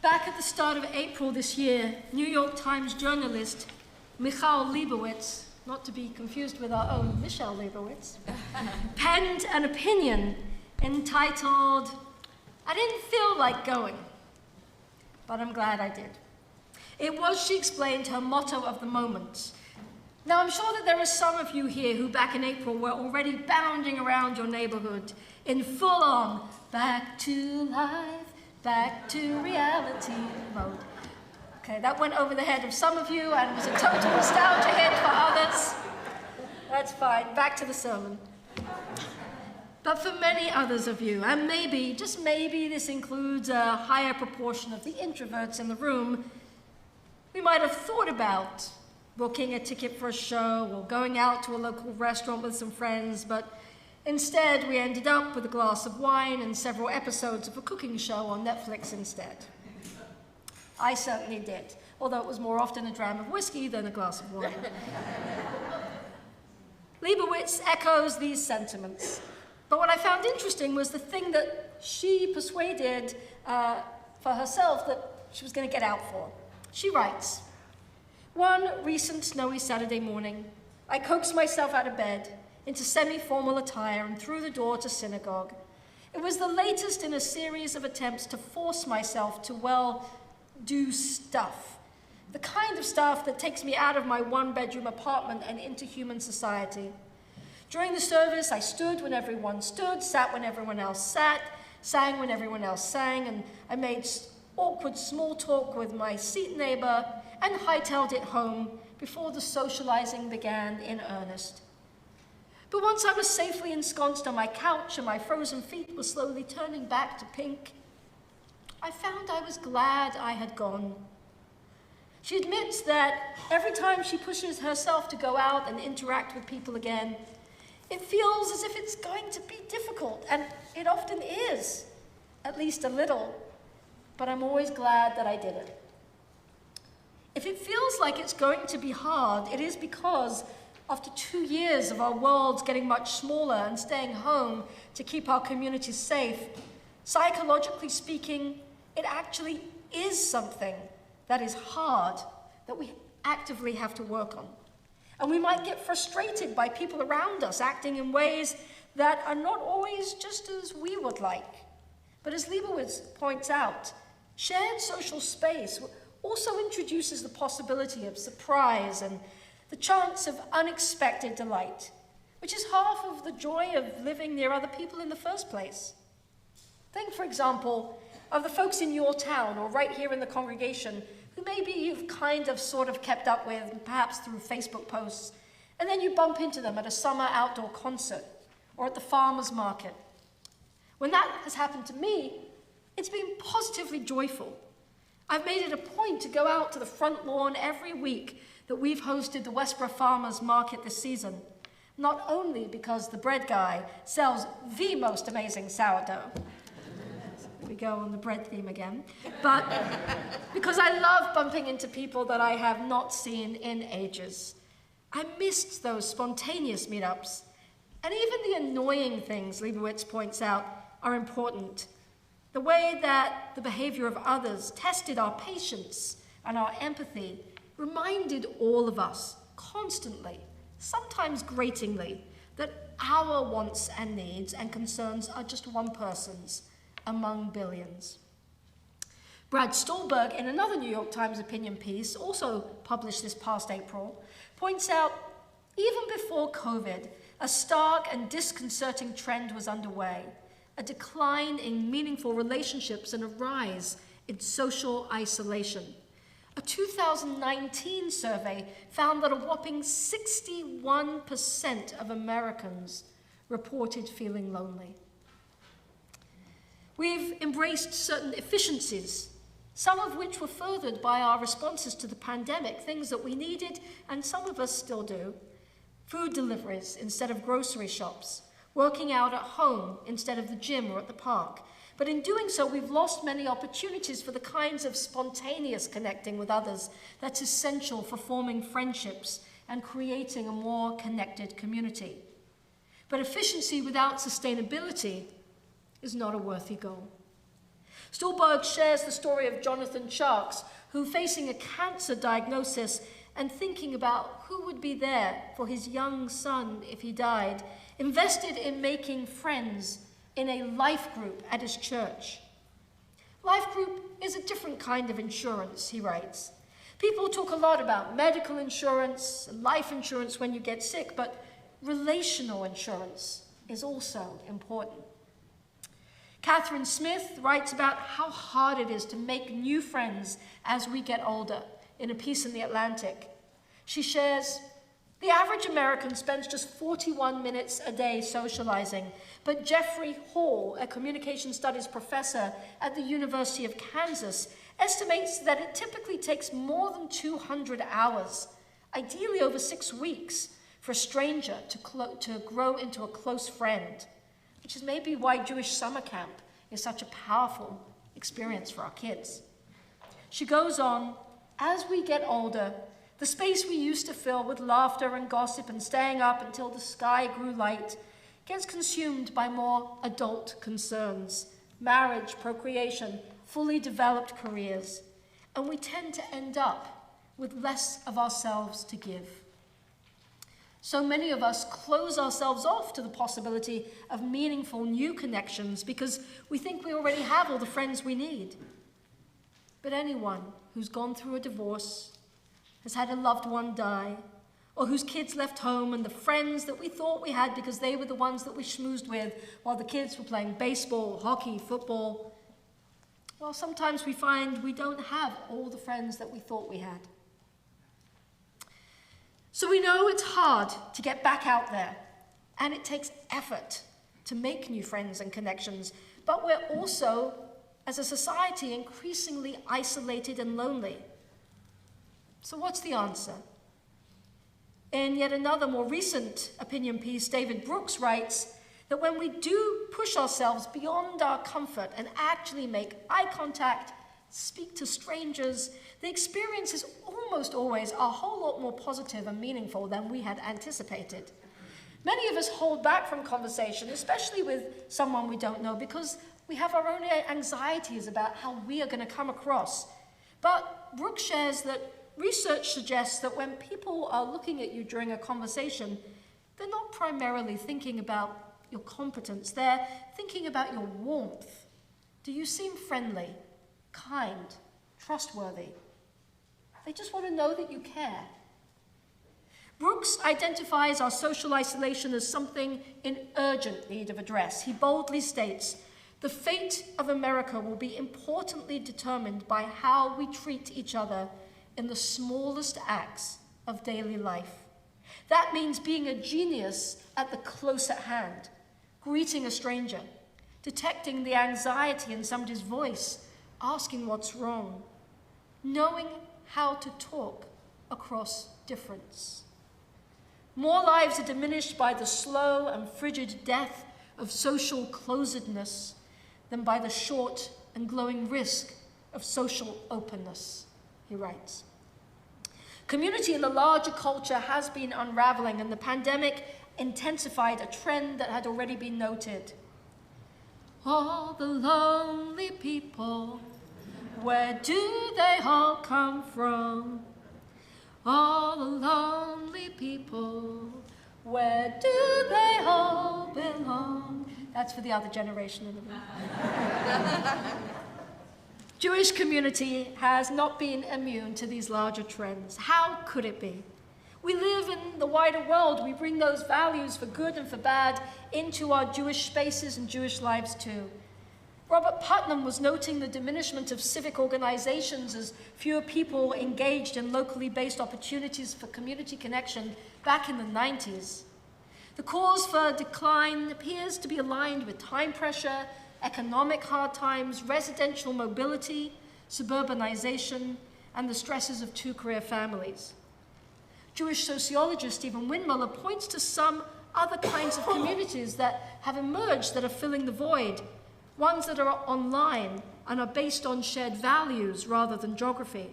Back at the start of April this year, New York Times journalist Michal Leibowitz, not to be confused with our own Michelle Leibowitz, penned an opinion entitled, "I didn't feel like going, but I'm glad I did." It was, she explained, her motto of the moment. Now, I'm sure that there are some of you here who back in April were already bounding around your neighborhood in full-on back to life, back to reality mode. Okay, that went over the head of some of you and was a total nostalgia hit for others. That's fine, back to the sermon. But for many others of you, and maybe, just maybe this includes a higher proportion of the introverts in the room, we might have thought about booking a ticket for a show or going out to a local restaurant with some friends, but instead we ended up with a glass of wine and several episodes of a cooking show on Netflix instead. I certainly did, although it was more often a dram of whiskey than a glass of wine. Leibowitz echoes these sentiments, but what I found interesting was the thing that she persuaded for herself that she was going to get out for. She writes, "One recent snowy Saturday morning, I coaxed myself out of bed into semi-formal attire and through the door to synagogue. It was the latest in a series of attempts to force myself to, well, do stuff. The kind of stuff that takes me out of my one-bedroom apartment and into human society. During the service, I stood when everyone stood, sat when everyone else sat, sang when everyone else sang, and I made awkward small talk with my seat neighbor and hightailed it home before the socializing began in earnest. But once I was safely ensconced on my couch and my frozen feet were slowly turning back to pink, I found I was glad I had gone." She admits that every time she pushes herself to go out and interact with people again, it feels as if it's going to be difficult, and it often is, at least a little, but I'm always glad that I did it. If it feels like it's going to be hard, it is because after 2 years of our worlds getting much smaller and staying home to keep our communities safe, psychologically speaking, it actually is something that is hard, that we actively have to work on. And we might get frustrated by people around us acting in ways that are not always just as we would like. But as Leibowitz points out, shared social space also introduces the possibility of surprise and the chance of unexpected delight, which is half of the joy of living near other people in the first place. Think, for example, of the folks in your town or right here in the congregation who maybe you've kind of sort of kept up with, perhaps through Facebook posts, and then you bump into them at a summer outdoor concert or at the farmer's market. When that has happened to me, it's been positively joyful. I've made it a point to go out to the front lawn every week that we've hosted the Westborough Farmers Market this season, not only because the bread guy sells the most amazing sourdough, we go on the bread theme again, but because I love bumping into people that I have not seen in ages. I missed those spontaneous meetups, and even the annoying things, Leibowitz points out, are important. The way that the behavior of others tested our patience and our empathy reminded all of us constantly, sometimes gratingly, that our wants and needs and concerns are just one person's among billions. Brad Stolberg, in another New York Times opinion piece, also published this past April, points out, even before COVID, a stark and disconcerting trend was underway, a decline in meaningful relationships and a rise in social isolation. A 2019 survey found that a whopping 61% of Americans reported feeling lonely. We've embraced certain efficiencies, some of which were furthered by our responses to the pandemic, things that we needed, and some of us still do. Food deliveries instead of grocery shops, working out at home instead of the gym or at the park. But in doing so, we've lost many opportunities for the kinds of spontaneous connecting with others that's essential for forming friendships and creating a more connected community. But efficiency without sustainability is not a worthy goal. Stolberg shares the story of Jonathan Sharks, who, facing a cancer diagnosis and thinking about who would be there for his young son if he died, invested in making friends in a life group at his church. Life group is a different kind of insurance, he writes. People talk a lot about medical insurance, life insurance when you get sick, but relational insurance is also important. Catherine Smith writes about how hard it is to make new friends as we get older in a piece in The Atlantic. She shares, the average American spends just 41 minutes a day socializing, but Jeffrey Hall, a communication studies professor at the University of Kansas, estimates that it typically takes more than 200 hours, ideally over 6 weeks, for a stranger to grow into a close friend, which is maybe why Jewish summer camp is such a powerful experience for our kids. She goes on, as we get older, the space we used to fill with laughter and gossip and staying up until the sky grew light gets consumed by more adult concerns, marriage, procreation, fully developed careers, and we tend to end up with less of ourselves to give. So many of us close ourselves off to the possibility of meaningful new connections because we think we already have all the friends we need. But anyone who's gone through a divorce, has had a loved one die, or whose kids left home and the friends that we thought we had because they were the ones that we schmoozed with while the kids were playing baseball, hockey, football, well, sometimes we find we don't have all the friends that we thought we had. So we know it's hard to get back out there, and it takes effort to make new friends and connections, but we're also, as a society, increasingly isolated and lonely. So what's the answer? In yet another more recent opinion piece, David Brooks writes that when we do push ourselves beyond our comfort and actually make eye contact, speak to strangers, the experience is almost always a whole lot more positive and meaningful than we had anticipated. Many of us hold back from conversation, especially with someone we don't know, because we have our own anxieties about how we are going to come across. But Brooks shares that research suggests that when people are looking at you during a conversation, they're not primarily thinking about your competence, they're thinking about your warmth. Do you seem friendly, kind, trustworthy? They just want to know that you care. Brooks identifies our social isolation as something in urgent need of address. He boldly states, the fate of America will be importantly determined by how we treat each other in the smallest acts of daily life. That means being a genius at the close at hand, greeting a stranger, detecting the anxiety in somebody's voice, asking what's wrong, knowing how to talk across difference. More lives are diminished by the slow and frigid death of social closedness than by the short and glowing risk of social openness, he writes. Community in the larger culture has been unraveling, and the pandemic intensified a trend that had already been noted. All the lonely people, where do they all come from? All the lonely people, where do they all belong? That's for the other generation in the room. Jewish community has not been immune to these larger trends. How could it be? We live in the wider world. We bring those values for good and for bad into our Jewish spaces and Jewish lives too. Robert Putnam was noting the diminishment of civic organizations as fewer people engaged in locally based opportunities for community connection back in the 90s. The cause for decline appears to be aligned with time pressure, economic hard times, residential mobility, suburbanization, and the stresses of two-career families. Jewish sociologist Stephen Windmueller points to some other kinds of communities that have emerged that are filling the void, ones that are online and are based on shared values rather than geography.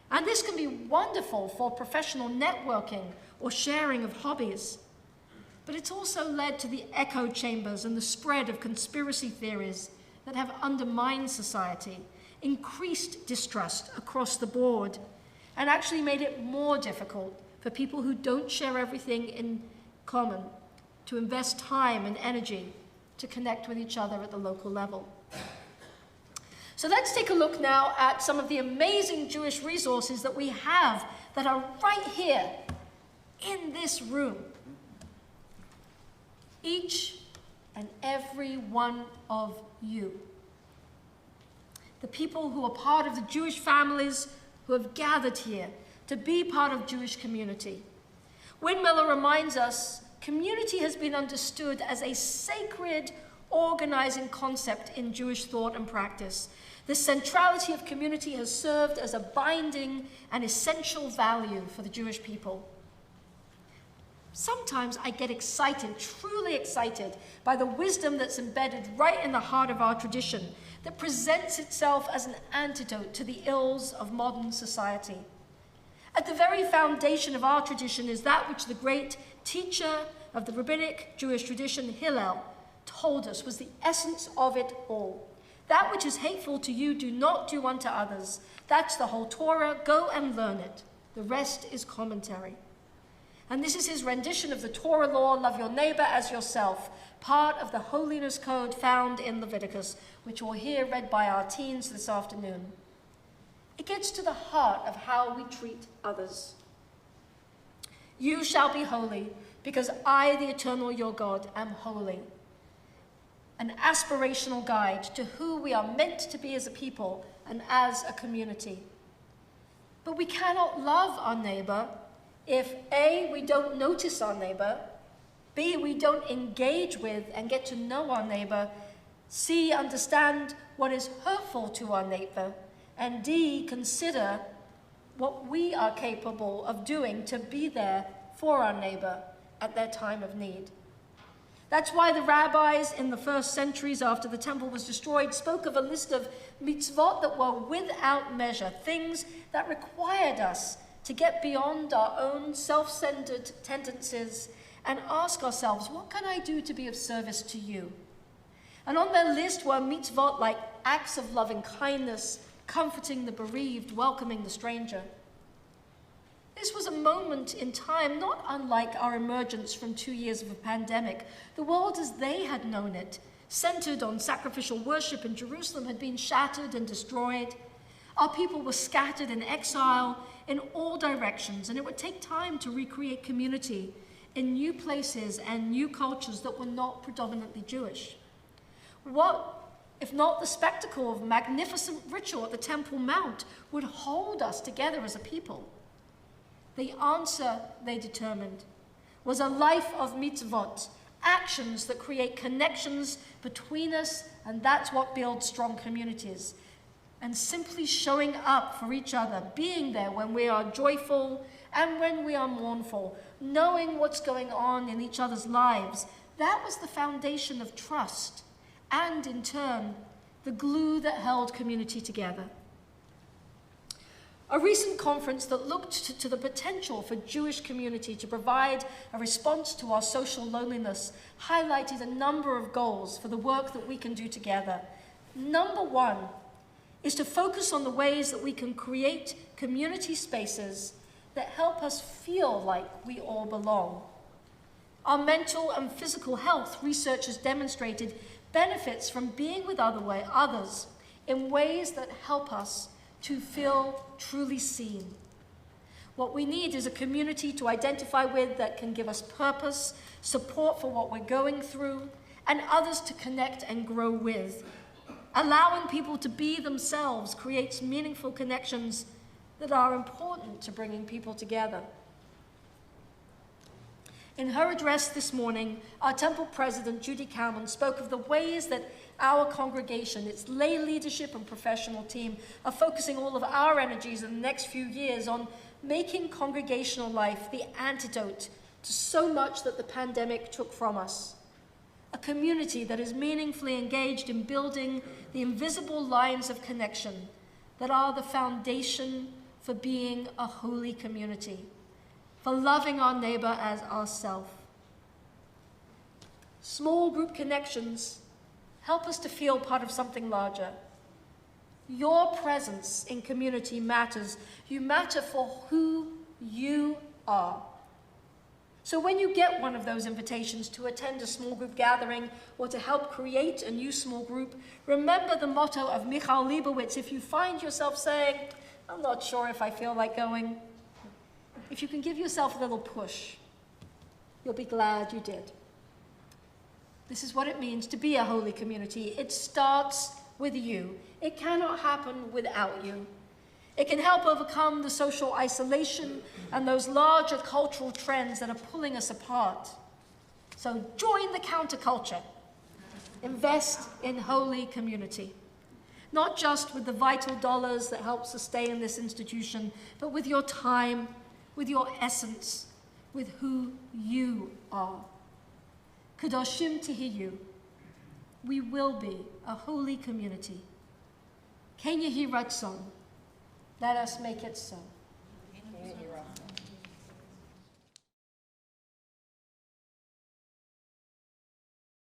And this can be wonderful for professional networking or sharing of hobbies. But it's also led to the echo chambers and the spread of conspiracy theories, that have undermined society, increased distrust across the board, and actually made it more difficult for people who don't share everything in common to invest time and energy to connect with each other at the local level. So let's take a look now at some of the amazing Jewish resources that we have that are right here in this room. Each and every one of you. The people who are part of the Jewish families who have gathered here to be part of Jewish community. Windmueller reminds us community has been understood as a sacred organizing concept in Jewish thought and practice. The centrality of community has served as a binding and essential value for the Jewish people. Sometimes I get excited, truly excited, by the wisdom that's embedded right in the heart of our tradition that presents itself as an antidote to the ills of modern society. At the very foundation of our tradition is that which the great teacher of the rabbinic Jewish tradition, Hillel, told us was the essence of it all. That which is hateful to you, do not do unto others. That's the whole Torah. Go and learn it. The rest is commentary. And this is his rendition of the Torah law, love your neighbor as yourself, part of the Holiness Code found in Leviticus, which we'll hear read by our teens this afternoon. It gets to the heart of how we treat others. You shall be holy, because I, the eternal your God, am holy. An aspirational guide to who we are meant to be as a people and as a community. But we cannot love our neighbor if A, we don't notice our neighbor, B, we don't engage with and get to know our neighbor, C, understand what is hurtful to our neighbor, and D, consider what we are capable of doing to be there for our neighbor at their time of need. That's why the rabbis in the first centuries after the temple was destroyed spoke of a list of mitzvot that were without measure, things that required us to get beyond our own self-centered tendencies and ask ourselves, what can I do to be of service to you? And on their list were mitzvot like acts of loving kindness, comforting the bereaved, welcoming the stranger. This was a moment in time not unlike our emergence from 2 years of a pandemic. The world as they had known it, centered on sacrificial worship in Jerusalem, had been shattered and destroyed. Our people were scattered in exile in all directions, and it would take time to recreate community in new places and new cultures that were not predominantly Jewish. What if not the spectacle of magnificent ritual at the Temple Mount would hold us together as a people? The answer, they determined, was a life of mitzvot, actions that create connections between us, and that's what builds strong communities. And simply showing up for each other, being there when we are joyful and when we are mournful, knowing what's going on in each other's lives, that was the foundation of trust, and in turn, the glue that held community together. A recent conference that looked to the potential for Jewish community to provide a response to our social loneliness highlighted a number of goals for the work that we can do together. Number one is to focus on the ways that we can create community spaces that help us feel like we all belong. Our mental and physical health, research has demonstrated, benefits from being with others in ways that help us to feel truly seen. What we need is a community to identify with that can give us purpose, support for what we're going through, and others to connect and grow with. Allowing people to be themselves creates meaningful connections that are important to bringing people together. In her address this morning, our temple president, Judy Kalman, spoke of the ways that our congregation, its lay leadership and professional team, are focusing all of our energies in the next few years on making congregational life the antidote to so much that the pandemic took from us. A community that is meaningfully engaged in building the invisible lines of connection that are the foundation for being a holy community, for loving our neighbor as ourself. Small group connections Help us to feel part of something larger. Your presence in community matters. You matter for who you are. So when you get one of those invitations to attend a small group gathering or to help create a new small group, remember the motto of Michal Leibowitz. If you find yourself saying, I'm not sure if I feel like going, if you can give yourself a little push, you'll be glad you did. This is what it means to be a holy community. It starts with you. It cannot happen without you. It can help overcome the social isolation and those larger cultural trends that are pulling us apart. So join the counterculture. Invest in holy community. Not just with the vital dollars that help sustain this institution, but with your time, with your essence, with who you are. Kadoshim Tihiyu. We will be a holy community. Ken Yehi Ratzon. Let us make it so.